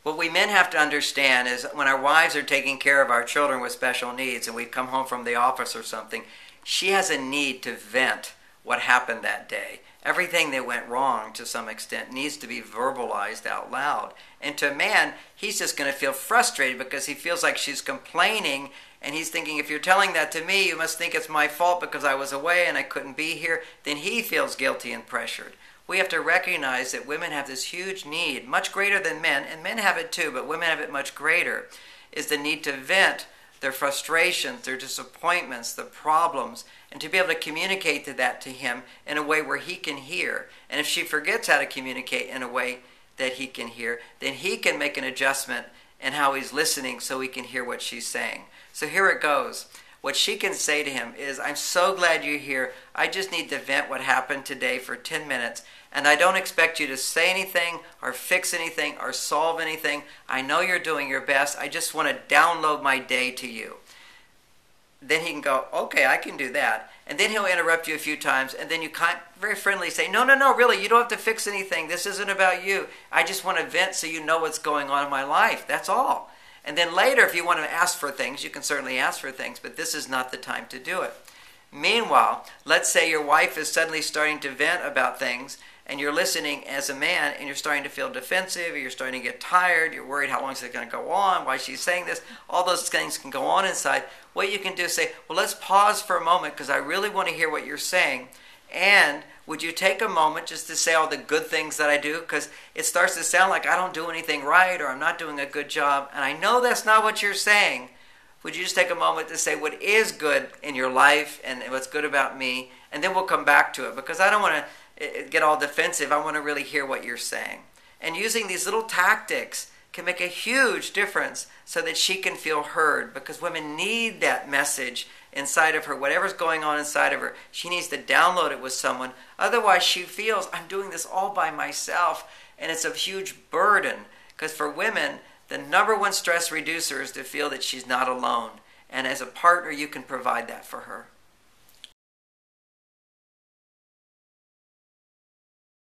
What we men have to understand is when our wives are taking care of our children with special needs and we've come home from the office or something, she has a need to vent what happened that day. Everything that went wrong to some extent needs to be verbalized out loud. And to a man, he's just going to feel frustrated because he feels like she's complaining, and he's thinking, if you're telling that to me, you must think it's my fault because I was away and I couldn't be here. Then he feels guilty and pressured. We have to recognize that women have this huge need, much greater than men, and men have it too, but women have it much greater, is the need to vent their frustrations, their disappointments, the problems, and to be able to communicate that to him in a way where he can hear. And if she forgets how to communicate in a way that he can hear, then he can make an adjustment in how he's listening so he can hear what she's saying. So here it goes. What she can say to him is, I'm so glad you're here. I just need to vent what happened today for 10 minutes. And I don't expect you to say anything or fix anything or solve anything. I know you're doing your best. I just want to download my day to you. Then he can go, okay, I can do that. And then he'll interrupt you a few times. And then you very friendly say, no, really, you don't have to fix anything. This isn't about you. I just want to vent so you know what's going on in my life. That's all. And then later, if you want to ask for things, you can certainly ask for things, but this is not the time to do it. Meanwhile, let's say your wife is suddenly starting to vent about things, and you're listening as a man, and you're starting to feel defensive, or you're starting to get tired, you're worried how long is it going to go on, why she's saying this, all those things can go on inside. What you can do is say, well, let's pause for a moment, because I really want to hear what you're saying, and would you take a moment just to say all the good things that I do? Because it starts to sound like I don't do anything right or I'm not doing a good job. And I know that's not what you're saying. Would you just take a moment to say what is good in your life and what's good about me? And then we'll come back to it. Because I don't want to get all defensive. I want to really hear what you're saying. And using these little tactics can make a huge difference so that she can feel heard. Because women need that message inside of her, whatever's going on inside of her. She needs to download it with someone. Otherwise, she feels, I'm doing this all by myself, and it's a huge burden. Because for women, the number one stress reducer is to feel that she's not alone. And as a partner, you can provide that for her.